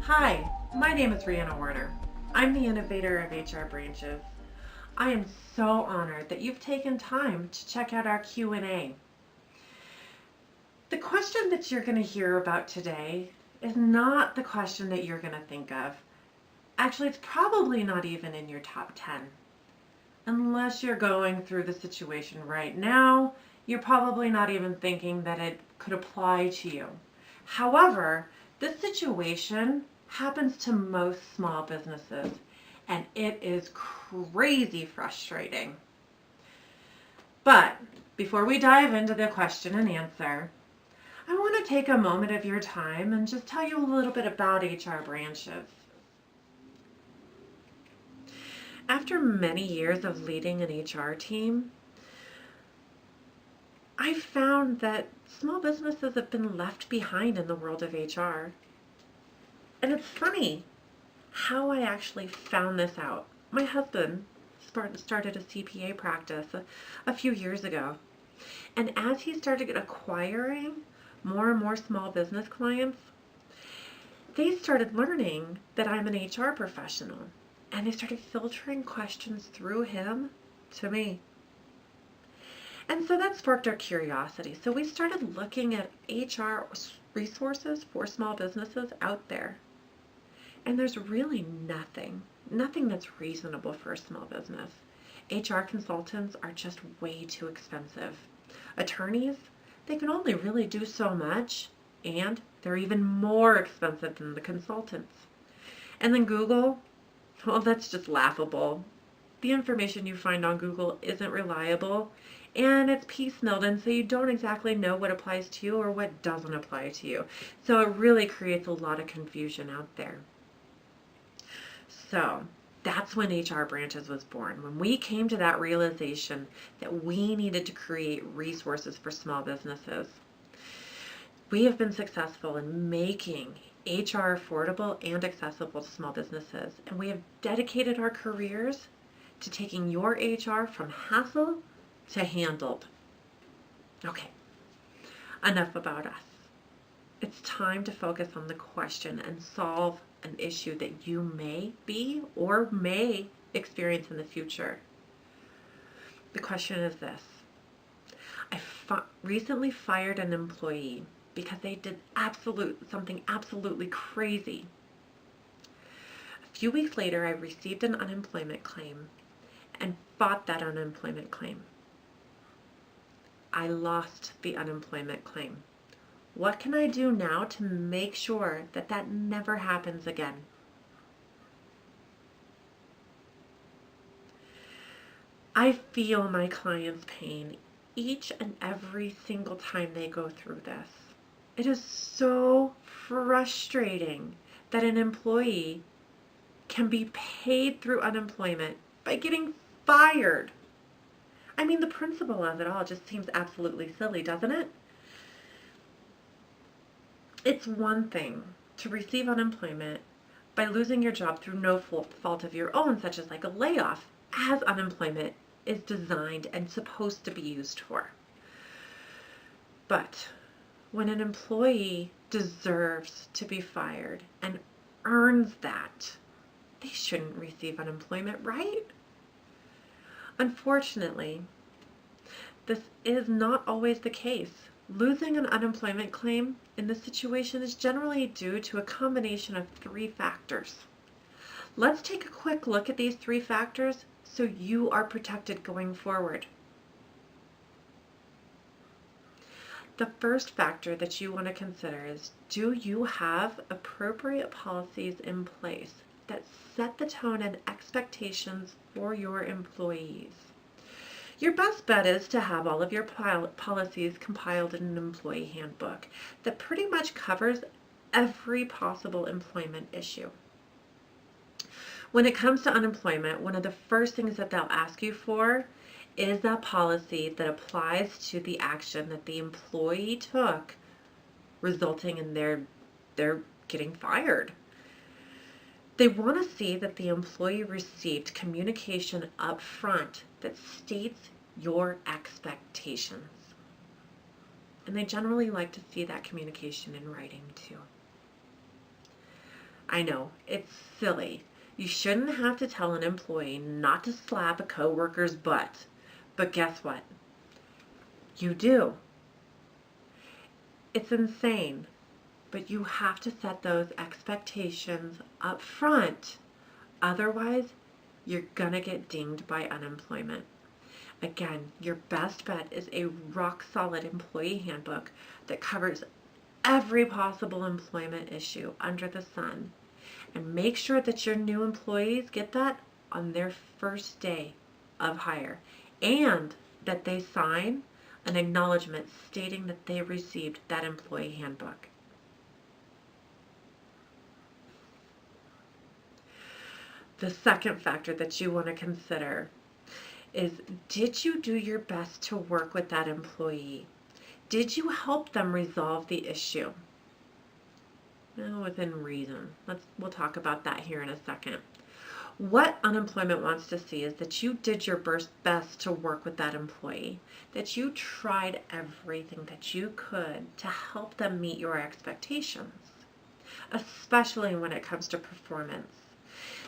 Hi, my name is Rihanna Werner. I'm the innovator of HR Branches. I am so honored that you've taken time to check out our Q&A. The question that you're going to hear about today is not the question that you're going to think of. Actually, it's probably not even in your top 10. Unless you're going through the situation right now, you're probably not even thinking that it could apply to you. However, this situation happens to most small businesses, and it is crazy frustrating. But before we dive into the question and answer, I want to take a moment of your time and just tell you a little bit about HR Branches. After many years of leading an HR team, I found that small businesses have been left behind in the world of HR. And it's funny how I actually found this out. My husband started a CPA practice a few years ago. And as he started acquiring more and more small business clients, they started learning that I'm an HR professional. And they started filtering questions through him to me. And so that sparked our curiosity. So we started looking at HR resources for small businesses out there. And there's really nothing that's reasonable for a small business. HR consultants are just way too expensive. Attorneys, they can only really do so much, and they're even more expensive than the consultants. And then Google, well, that's just laughable. The information you find on Google isn't reliable, and it's piecemealed, and so you don't exactly know what applies to you or what doesn't apply to you. So it really creates a lot of confusion out there. So that's when HR Branches was born. When we came to that realization that we needed to create resources for small businesses. We have been successful in making HR affordable and accessible to small businesses, and we have dedicated our careers to taking your HR from hassle to handled. Okay, enough about us. It's time to focus on the question and solve an issue that you may be or may experience in the future. The question is this. I recently fired an employee because they did something absolutely crazy. A few weeks later, I received an unemployment claim and fought that unemployment claim. I lost the unemployment claim. What can I do now to make sure that that never happens again? I feel my clients' pain each and every single time they go through this. It is so frustrating that an employee can be paid through unemployment by getting fired. I mean, the principle of it all just seems absolutely silly, doesn't it? It's one thing to receive unemployment by losing your job through no fault of your own, such as like a layoff, as unemployment is designed and supposed to be used for. But when an employee deserves to be fired and earns that, they shouldn't receive unemployment, right? Unfortunately, this is not always the case. Losing an unemployment claim in this situation is generally due to a combination of 3 factors. Let's take a quick look at these 3 factors so you are protected going forward. The first factor that you want to consider is, do you have appropriate policies in place that set the tone and expectations for your employees? Your best bet is to have all of your policies compiled in an employee handbook that pretty much covers every possible employment issue. When it comes to unemployment, one of the first things that they'll ask you for is that policy that applies to the action that the employee took, resulting in their getting fired. They want to see that the employee received communication up front that states your expectations. And they generally like to see that communication in writing too. I know, it's silly. You shouldn't have to tell an employee not to slap a coworker's butt. But guess what? You do. It's insane. But you have to set those expectations up front. Otherwise, you're gonna get dinged by unemployment. Again, your best bet is a rock solid employee handbook that covers every possible employment issue under the sun. And make sure that your new employees get that on their first day of hire, and that they sign an acknowledgement stating that they received that employee handbook. The second factor that you want to consider is, did you do your best to work with that employee? Did you help them resolve the issue? Within reason. We'll talk about that here in a second. What unemployment wants to see is that you did your best to work with that employee, that you tried everything that you could to help them meet your expectations, especially when it comes to performance.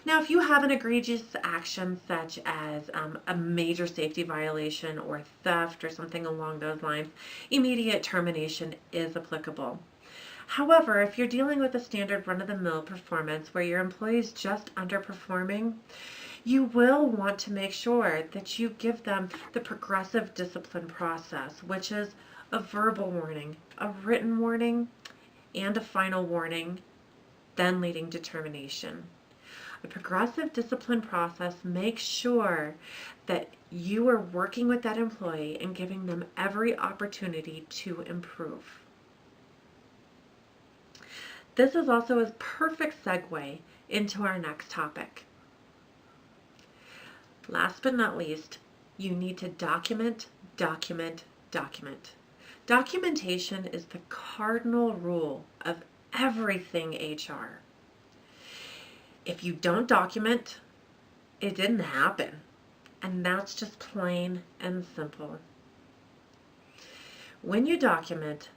Now, if you have an egregious action such as a major safety violation or theft or something along those lines, immediate termination is applicable. However, if you're dealing with a standard run-of-the-mill performance where your employee is just underperforming, you will want to make sure that you give them the progressive discipline process, which is a verbal warning, a written warning, and a final warning, then leading to termination. A progressive discipline process makes sure that you are working with that employee and giving them every opportunity to improve. This is also a perfect segue into our next topic. Last but not least, you need to document, document, document. Documentation is the cardinal rule of everything HR. If you don't document, it didn't happen. And that's just plain and simple. When you document,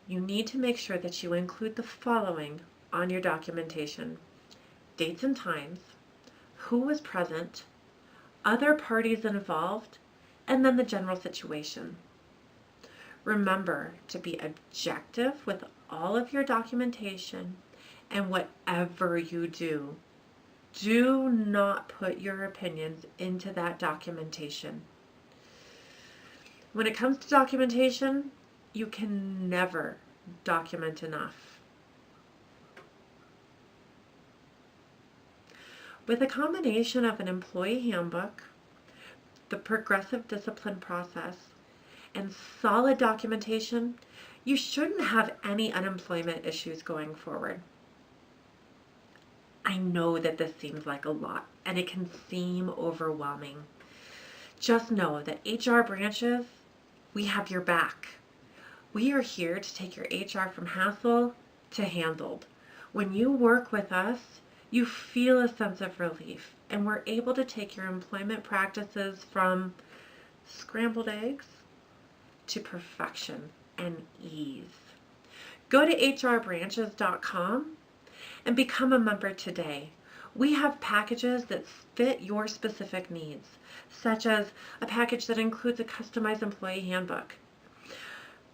you need to make sure that you include the following on your documentation: dates and times, who was present, other parties involved, and then the general situation. Remember to be objective with all of your documentation, and whatever you do, do not put your opinions into that documentation. When it comes to documentation, you can never document enough. With a combination of an employee handbook, the progressive discipline process, and solid documentation, you shouldn't have any unemployment issues going forward. I know that this seems like a lot, and it can seem overwhelming. Just know that HR branches, we have your back. We are here to take your HR from hassle to handled. When you work with us, you feel a sense of relief, and we're able to take your employment practices from scrambled eggs to perfection and ease. Go to hrbranches.com and become a member today. We have packages that fit your specific needs, such as a package that includes a customized employee handbook,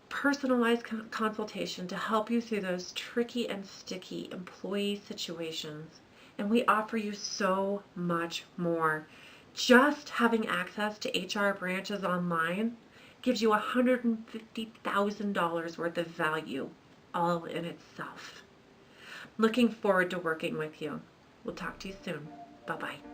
personalized consultation to help you through those tricky and sticky employee situations. And we offer you so much more. Just having access to HR Branches online gives you $150,000 worth of value all in itself. Looking forward to working with you. We'll talk to you soon. Bye-bye.